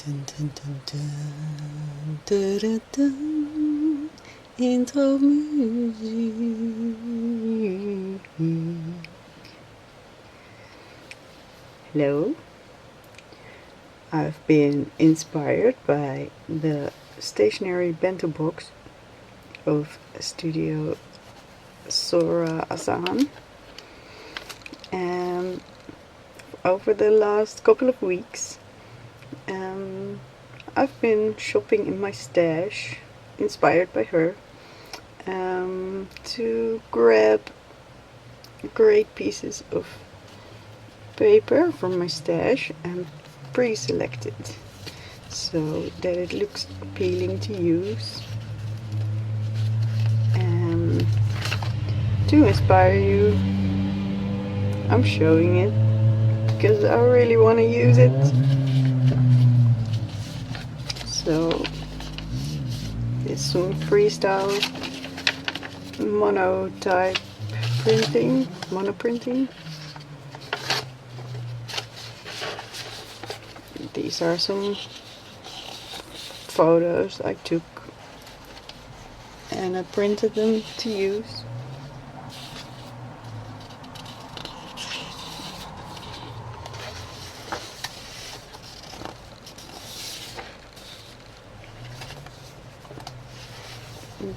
Dun, dun, dun, dun, dun, dun, dun. Intro muziek. Hello. I've been inspired by the Stationery Bento Box of Studio Sora Ahsan, and over the last couple of weeks I've been shopping in my stash, inspired by her, to grab great pieces of paper from my stash and pre-select it so that it looks appealing to use, and to inspire you I'm showing it because I really want to use it. So it's some freestyle mono printing. These are some photos I took and I printed them to use.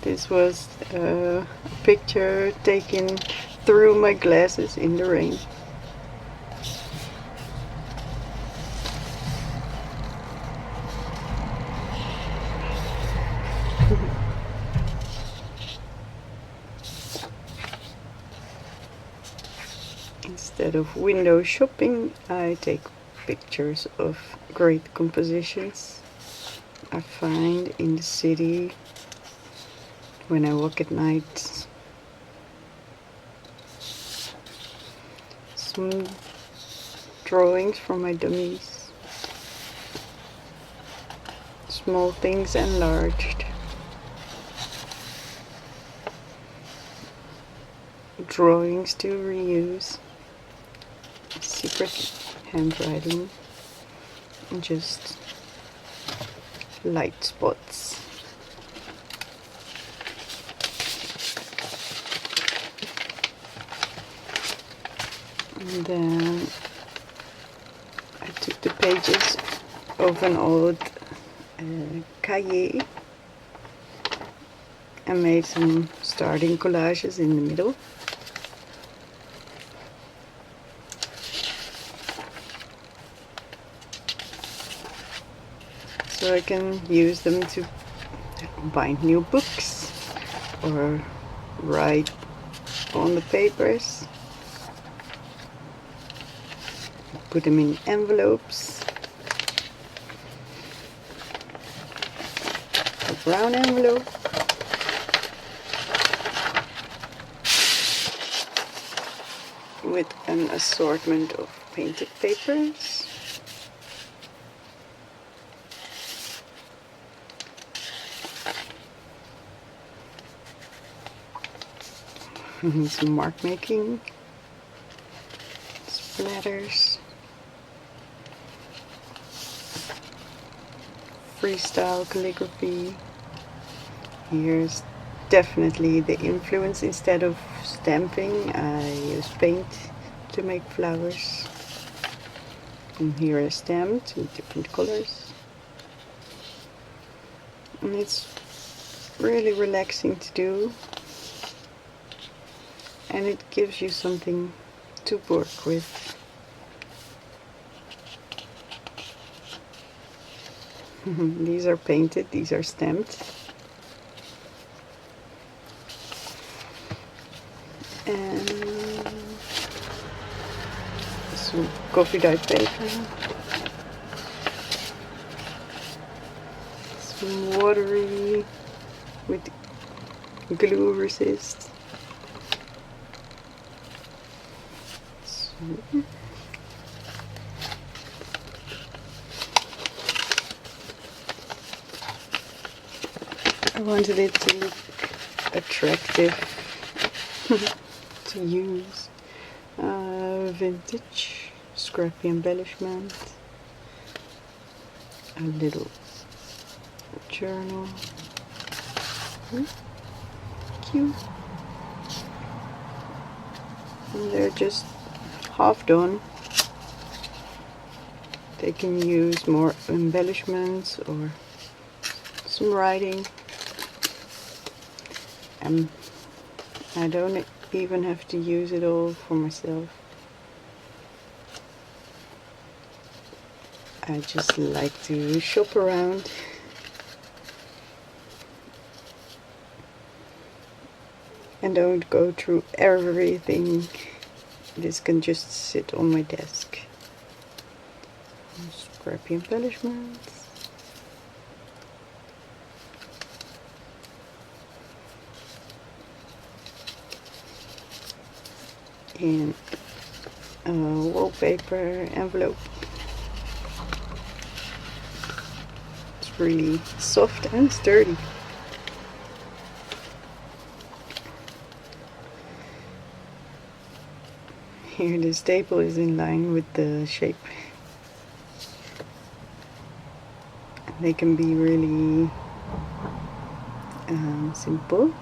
This was a picture taken through my glasses in the rain. Instead of window shopping, I take pictures of great compositions I find in the city when I walk at night. Some drawings from my dummies. Small things enlarged. Drawings to reuse. Secret handwriting. And just light spots. And then I took the pages of an old cahier and made some starting collages in the middle. So I can use them to bind new books or write on the papers. Put them in envelopes. A brown envelope. With an assortment of painted papers. Some mark making. Splatters. Freestyle calligraphy. Here's definitely the influence. Instead of stamping, I use paint to make flowers. And here I stamped in different colors. And it's really relaxing to do. And it gives you something to work with. These are painted, these are stamped. And some coffee dyed paper. Some watery with glue resist. I wanted it to look attractive to use. Vintage, scrappy embellishment. a little journal. Cute. And they're just half done. They can use more embellishments or some writing. I don't even have to use it all for myself. I just like to shop around. And don't go through everything. This can just sit on my desk. Scrappy embellishments. And a wallpaper envelope. It's really soft and sturdy. Here the staple is in line with the shape. They can be really simple.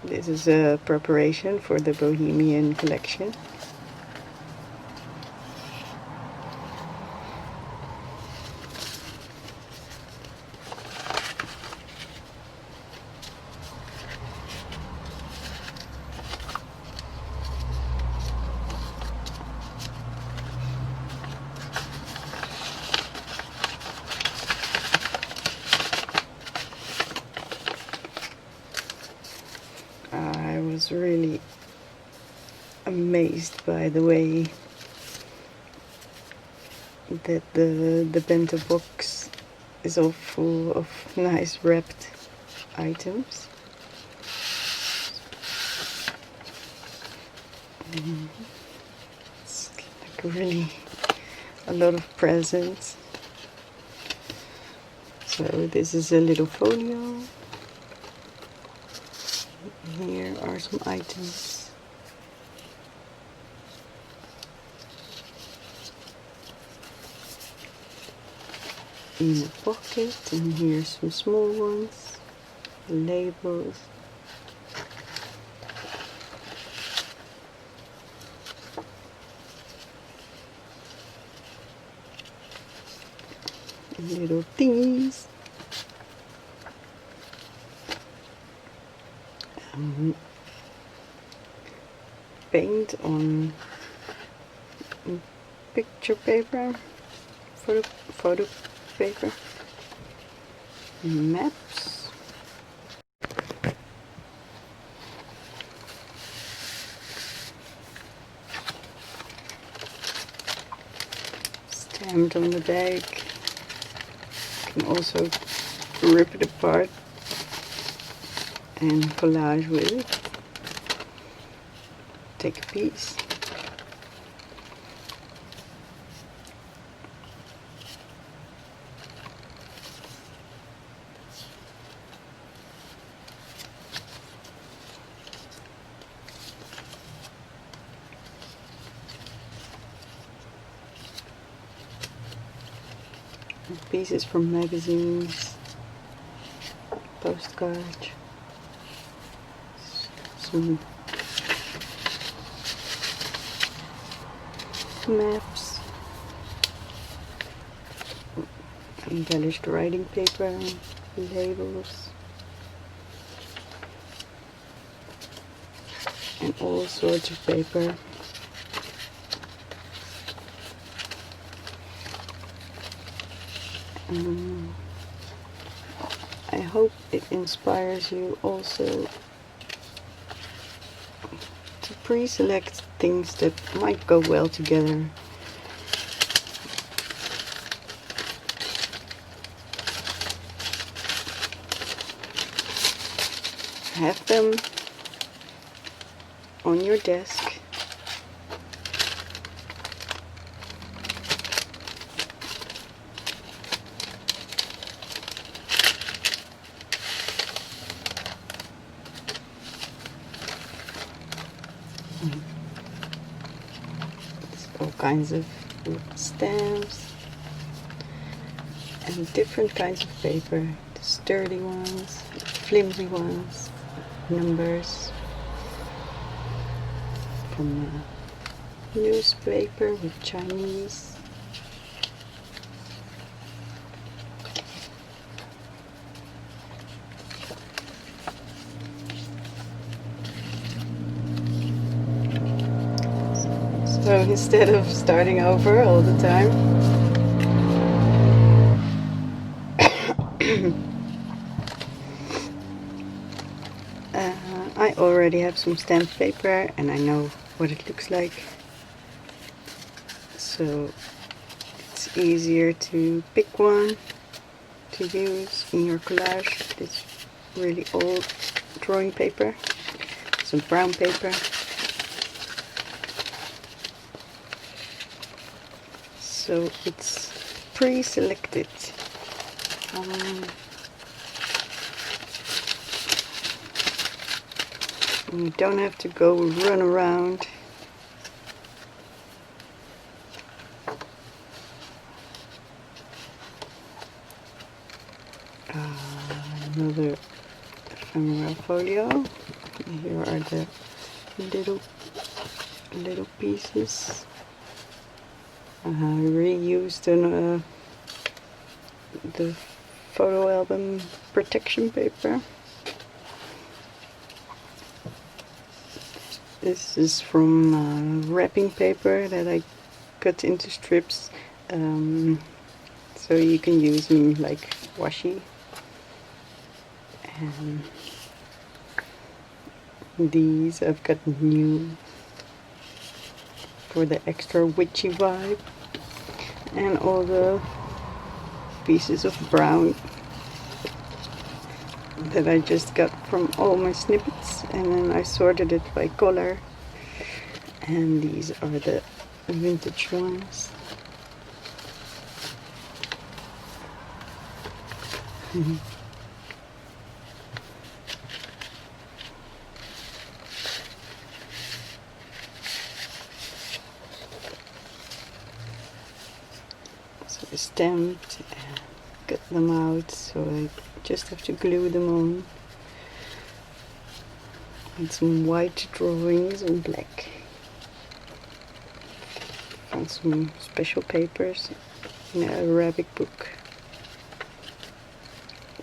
This is a preparation for the Bohemian collection. I was really amazed by the way that the bento box is all full of nice wrapped items. It's like really a lot of presents. So this is a little folio. Here are some items. In a pocket, and here's some small ones, labels. Little thingies. Paint on picture paper, photo paper, maps, stamped on the bag. You can also rip it apart and collage with it. Take a piece. Pieces from magazines, postcards, some maps, embellished writing paper, labels, and all sorts of paper. I hope it inspires you also to pre-select things that might go well together. Have them on your desk. kinds of stamps and different kinds of paper. The sturdy ones, the flimsy ones, numbers from newspaper with Chinese. So instead of starting over all the time, I already have some stamped paper and I know what it looks like. So it's easier to pick one to use in your collage. This really old drawing paper, some brown paper. So it's pre-selected. You don't have to go run around. Another ephemera folio. Here are the little pieces. I reused the photo album protection paper. This is from wrapping paper that I cut into strips, so you can use them like washi. And these I've got new for the extra witchy vibe, and all the pieces of brown that I just got from all my snippets, and then I sorted it by color, and these are the vintage ones. So I stamped and cut them out, so I just have to glue them on. And some white drawings and black. Found some special papers in an Arabic book.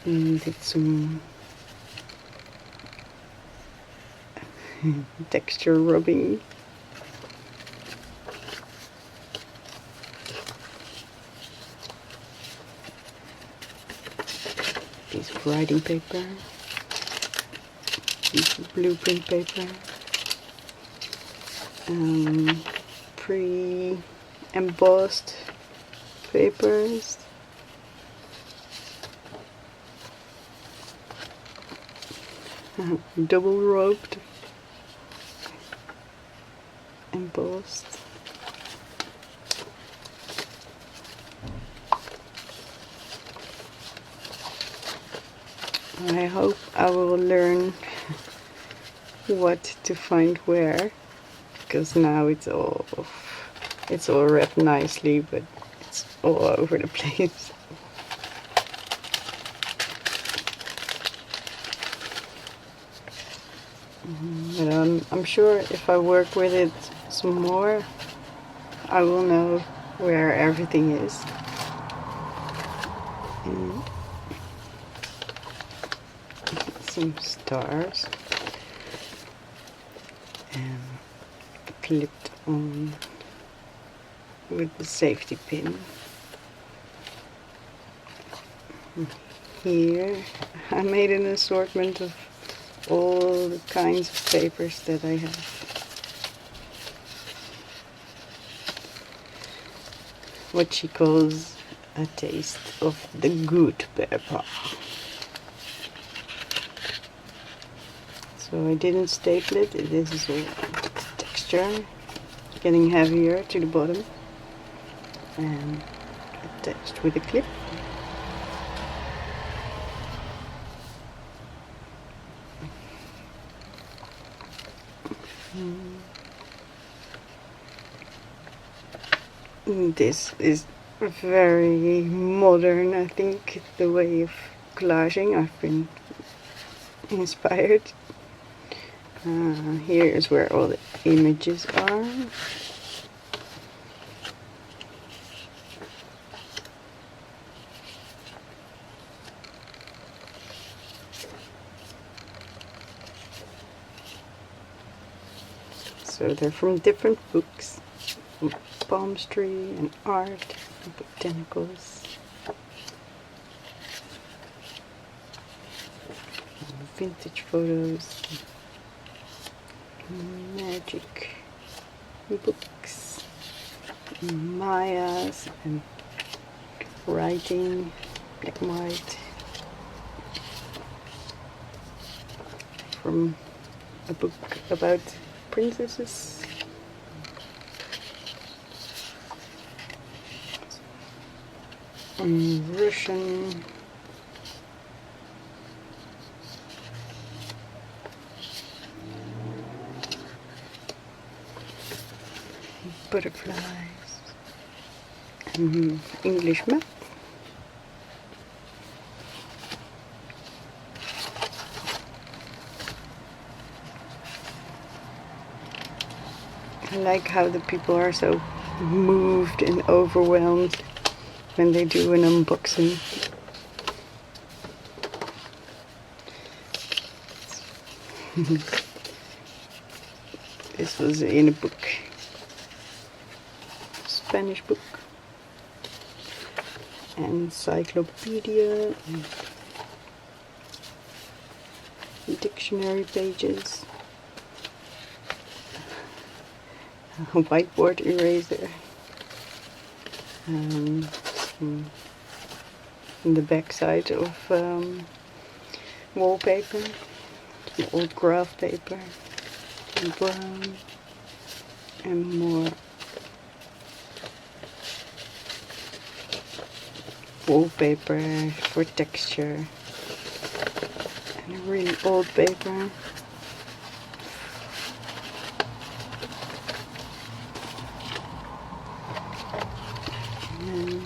And did some texture rubbing. Piece of writing paper, piece of blueprint paper, pre-embossed papers, double roped, embossed. I hope I will learn what to find where, because now it's all wrapped nicely, but it's all over the place. But I'm sure if I work with it some more, I will know where everything is. And some stars and clipped on with the safety pin. Here I made an assortment of all the kinds of papers that I have. What she calls a taste of the good paper. So I didn't staple it, this is all texture, getting heavier to the bottom, and attached with a clip. This is very modern, I think, the way of collaging. I've been inspired. Here is where all the images are. So they're from different books. Palmistry and art and botanicals. Vintage photos. Magic books. Mayas and writing, black and white. From a book about princesses. Russian. Butterflies. English map. I like how the people are so moved and overwhelmed when they do an unboxing. This was in a book, Spanish book, encyclopedia, and dictionary pages, a whiteboard eraser, and the back side of wallpaper, some old graph paper, and brown, and more wallpaper for texture, and a really old paper. And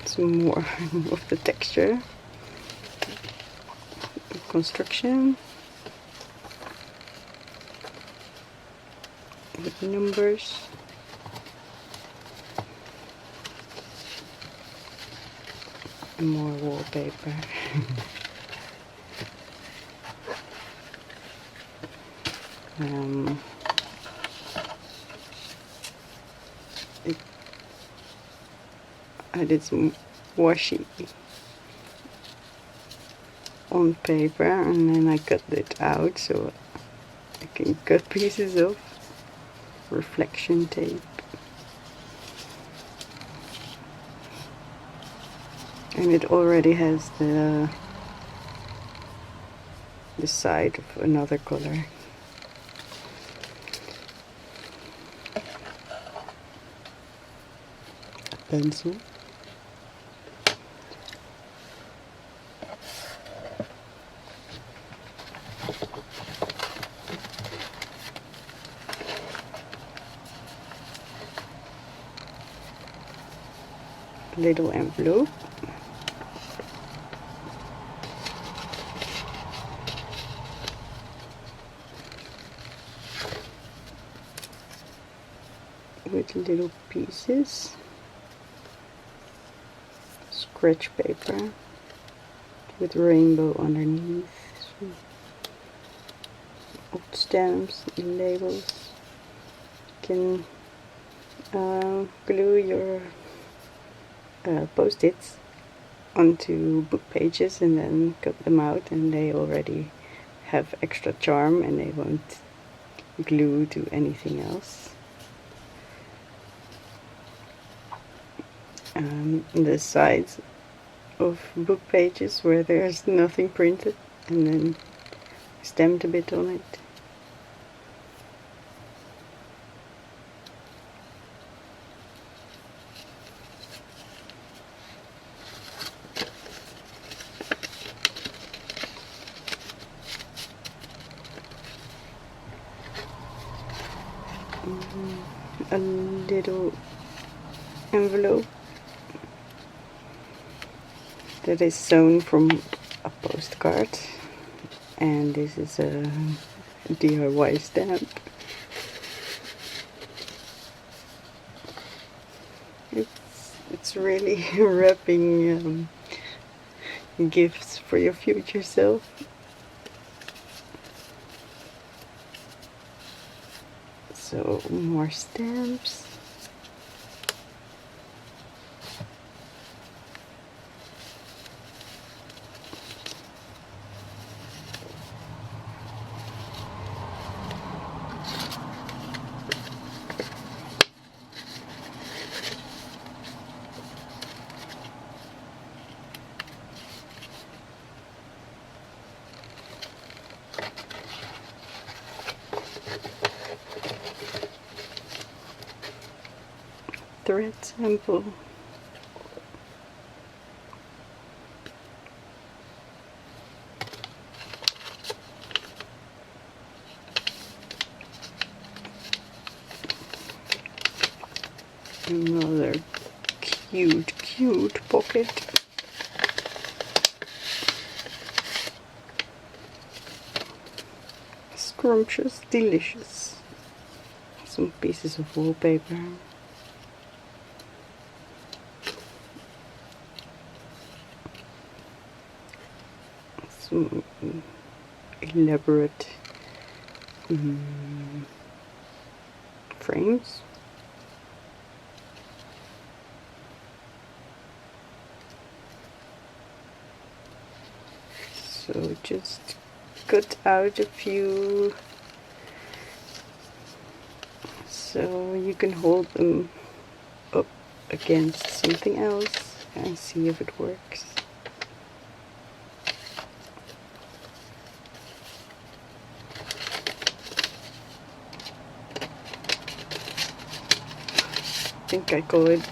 some more of the texture, construction with numbers. And more wallpaper. I did some washi on paper and then I cut it out so I can cut pieces of reflection tape. And it already has the side of another color. A pencil. Little envelope. With little pieces. Scratch paper with rainbow underneath. Old stamps and labels. You can glue your post-its onto book pages and then cut them out, and they already have extra charm and they won't glue to anything else. The sides of book pages where there's nothing printed and then stamped a bit on it. A little envelope that is sewn from a postcard, and this is a DIY stamp. It's really wrapping gifts for your future self. So more stamps. Thread sample. Another cute pocket. Scrumptious, delicious. Some pieces of wallpaper. Some elaborate frames. So just cut out a few so you can hold them up against something else and see if it works. I think I call it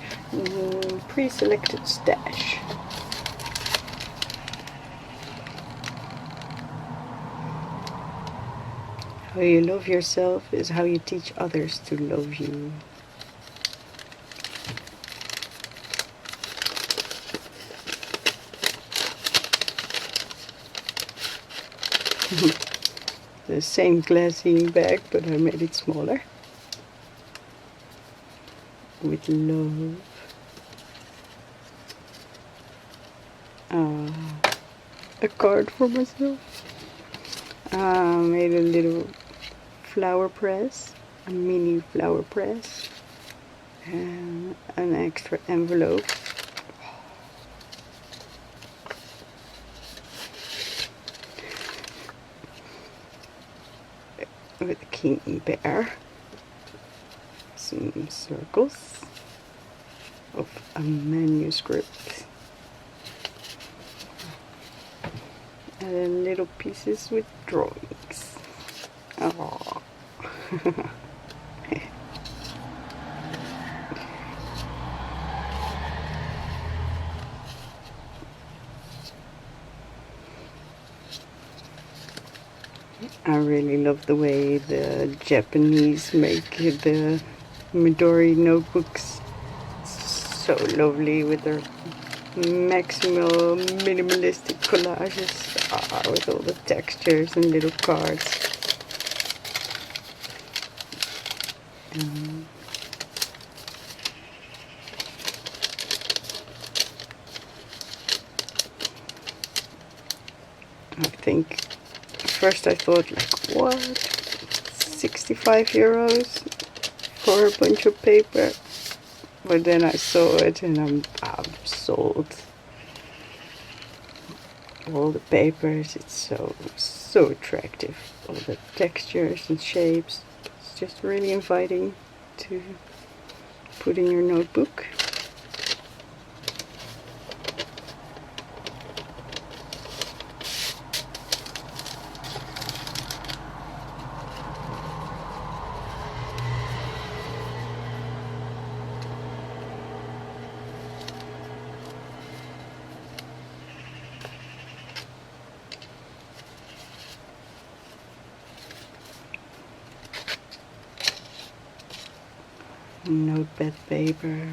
pre-selected stash. How you love yourself is how you teach others to love you. The same glassine bag, but I made it smaller. With love. A card for myself. Made a little flower press, a mini flower press, and an extra envelope. With a king bear. Some circles of a manuscript. And then little pieces with drawings. Oh. I really love the way the Japanese make the Midori notebooks so lovely with their maximal minimalistic collages with all the textures and little cards. I think first I thought like, what? 65 euros for a bunch of paper? But then I saw it and I'm sold. All the papers, it's so attractive. All the textures and shapes. It's just really inviting to put in your notebook. Notepad paper,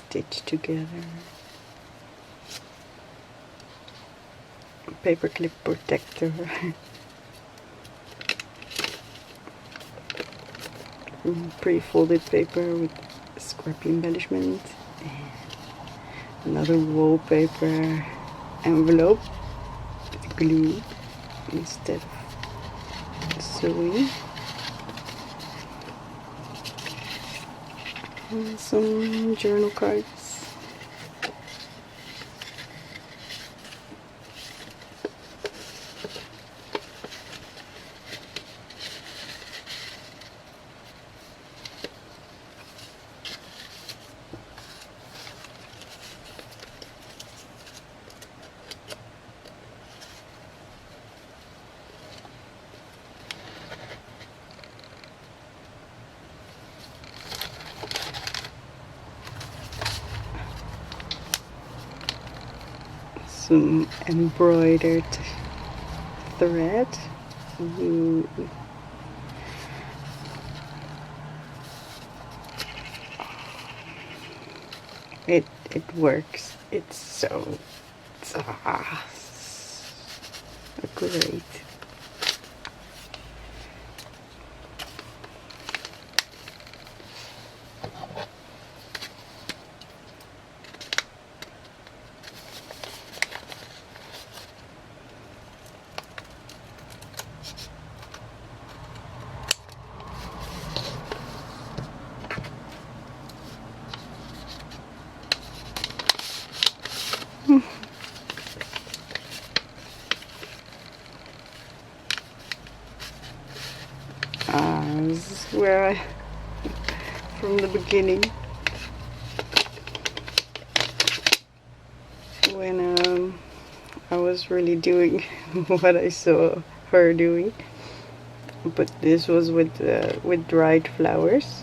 stitch together. Paperclip protector. Pre-folded paper with scrappy embellishment. And another wallpaper envelope with glue instead of sewing. And some journal cards. Some embroidered thread. Ooh. It works. It's so great. This is where from the beginning, when I was really doing what I saw her doing, but this was with dried flowers,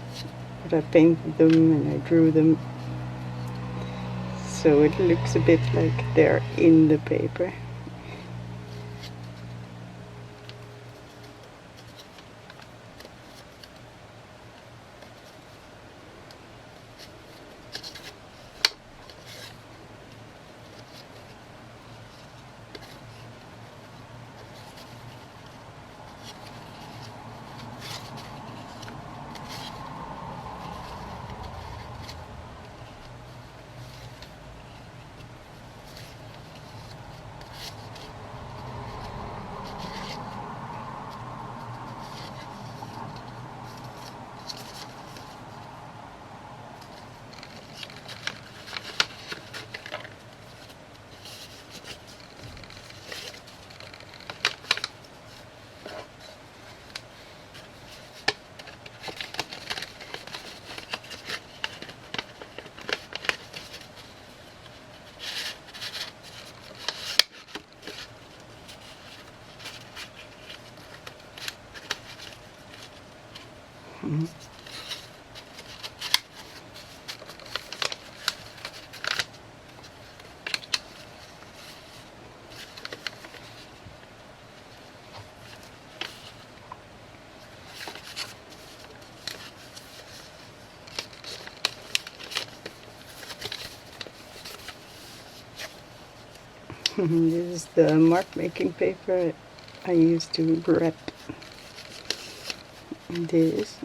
but I painted them and I drew them, so it looks a bit like they're in the paper. This is the mark making paper I used to wrap this.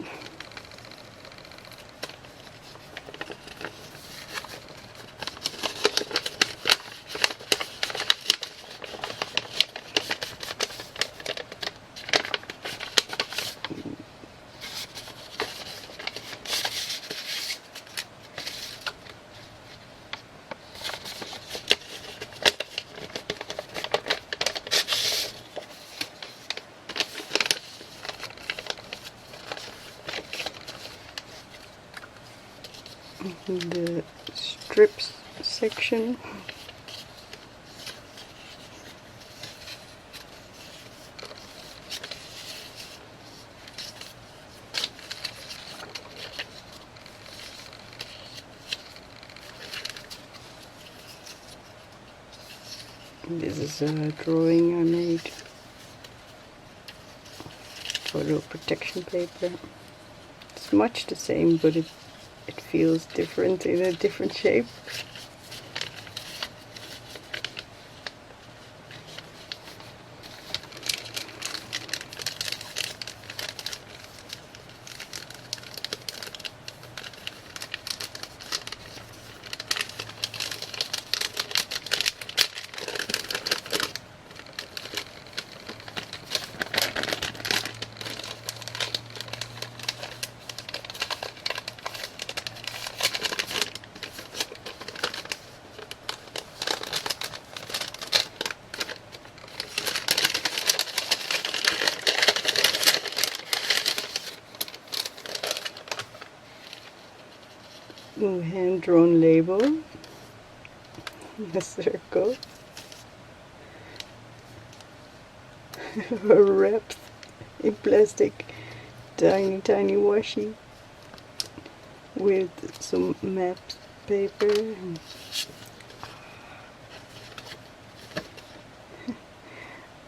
The strips section. This is a drawing I made. Photo protection paper. It's much the same, but it it feels different in a different shape. A hand-drawn label, a circle, wrapped in plastic, tiny washi with some matte paper.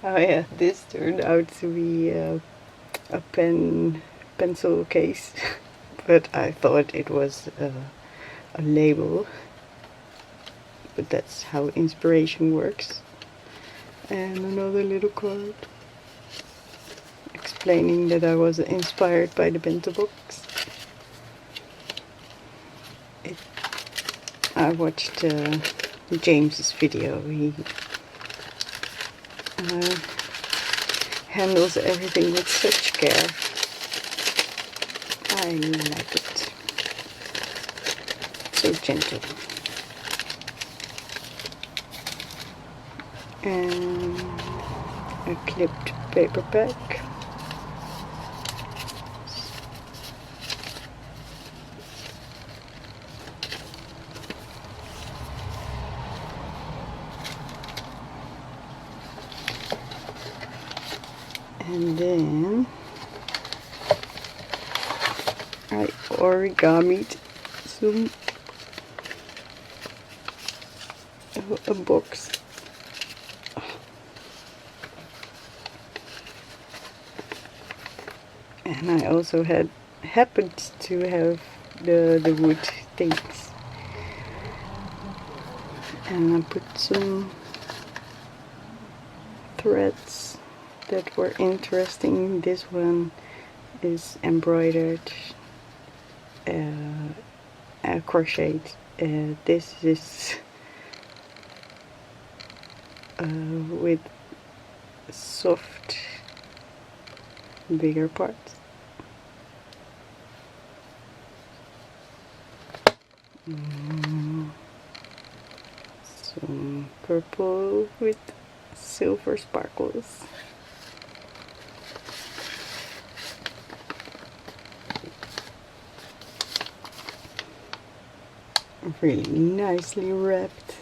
Oh yeah, this turned out to be a pencil case, but I thought it was a label, but that's how inspiration works. And another little card explaining that I was inspired by the Bento Box. I watched James's video. He handles everything with such care. I like it. So gentle. And a clipped paper pack. And then I origamied a box. And I also happened to have the wood things. And I put some threads that were interesting. This one is embroidered, crocheted. This is with soft, bigger parts. Some purple with silver sparkles. Really nicely wrapped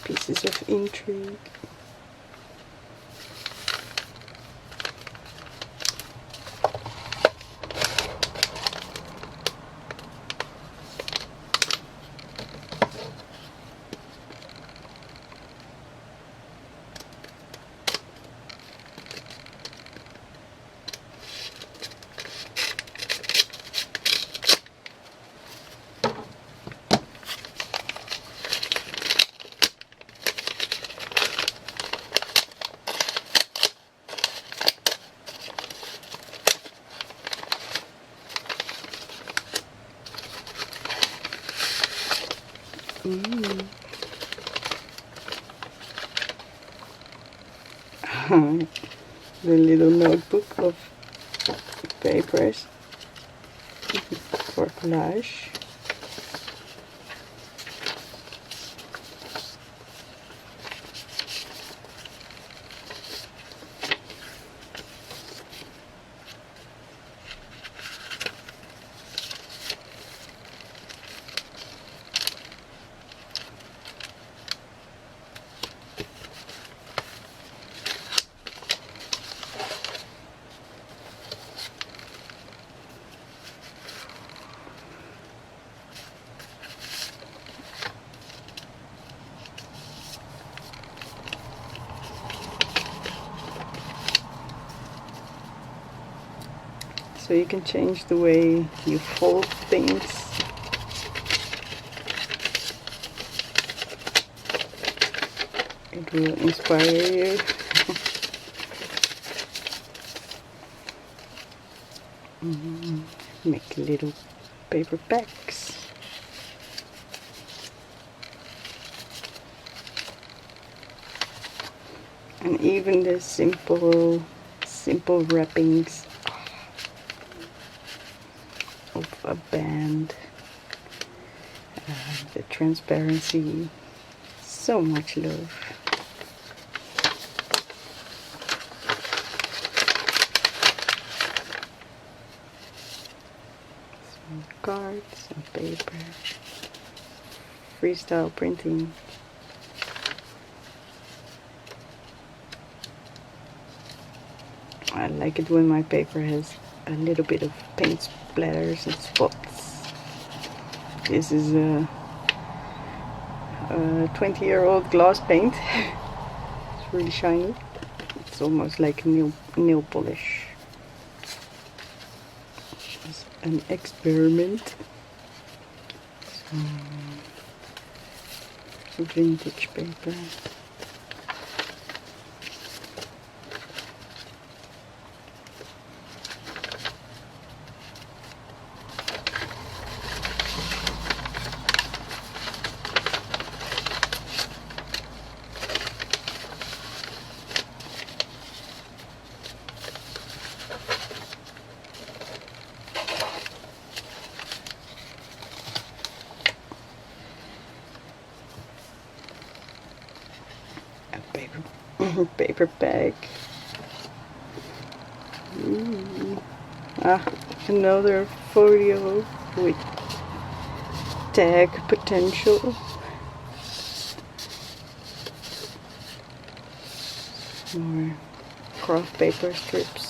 pieces of intrigue. The little notebook of papers for collage. So you can change the way you fold things. It will inspire you. Make little paper packs. And even the simple wrappings of a band, the transparency, so much love. Some cards and paper, freestyle printing. I like it when my paper has a little bit of paint splatters and spots. This is a 20-year-old glass paint. It's really shiny. It's almost like nail polish. It's an experiment. Some vintage paper. Paper bag. Another folio with tag potential. More craft paper strips.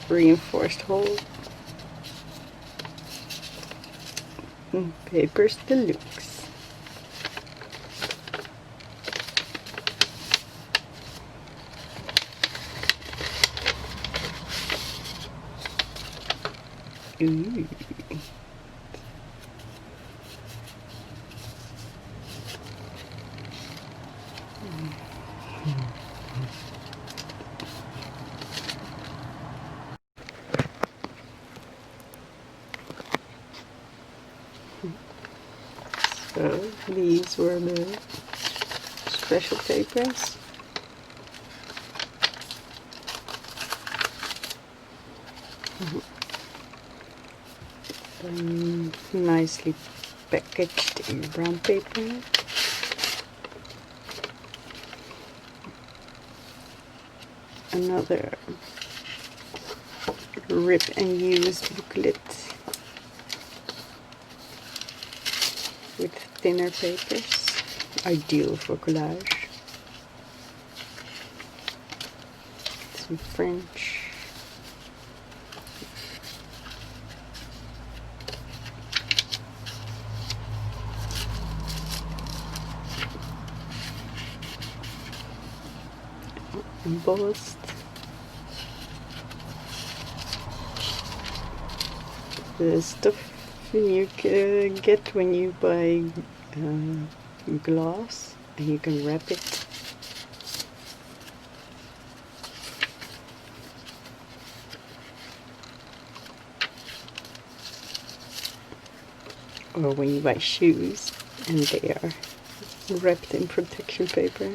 Reinforced hole. Papers deluxe. Ooh. So these were the special papers. Nicely packaged in brown paper. Another rip and use booklet with thinner papers, ideal for collage. Some French. Embossed. The stuff you can get when you buy glass, and you can wrap it. Or when you buy shoes and they are wrapped in protection paper.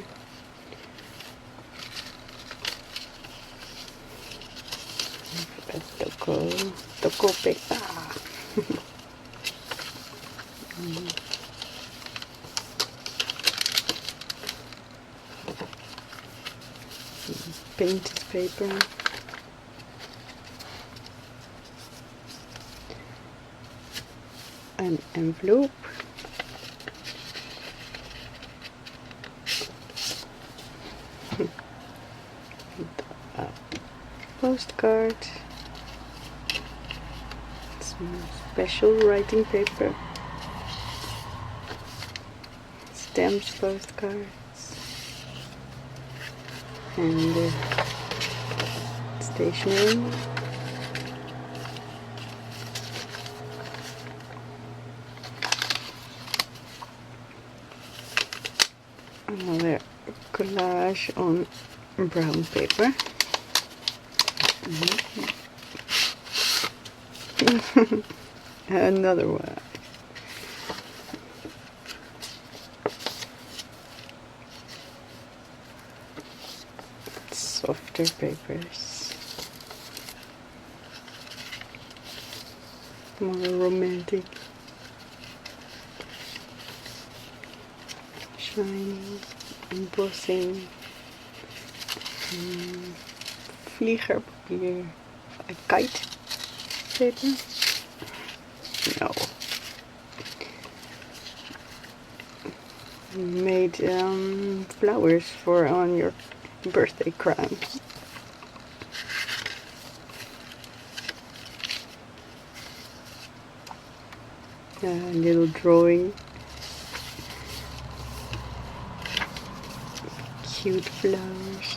Toko paper. Painted paper. An envelope. postcard, some special writing paper, stamps postcards, and stationery. Another collage on brown paper. Another one. Softer papers. More romantic. Shining, embossing, vliegerpapier, a kite paper. No. Made flowers for on your birthday crown. A little drawing. Cute flowers.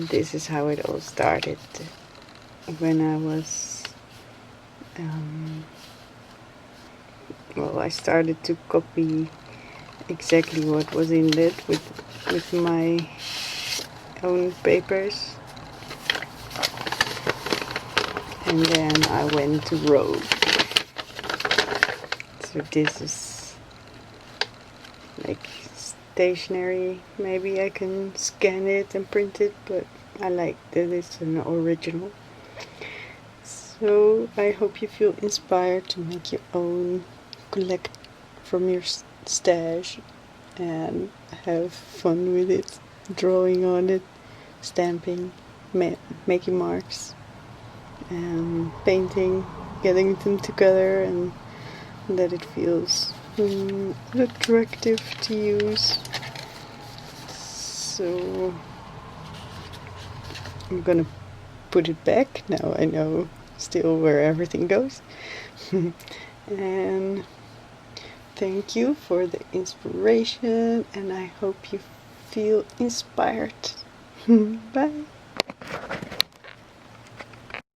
This is how it all started. When I was, I started to copy exactly what was in it with my own papers, and then I went to rogue. So this is like stationery. Maybe I can scan it and print it, but I like that it's an original. So I hope you feel inspired to make your own, collect from your stash and have fun with it, drawing on it, stamping, making marks, and painting, getting them together, and that it feels attractive to use. So I'm gonna put it back. Now I know still where everything goes. And thank you for the inspiration, and I hope you feel inspired. Bye.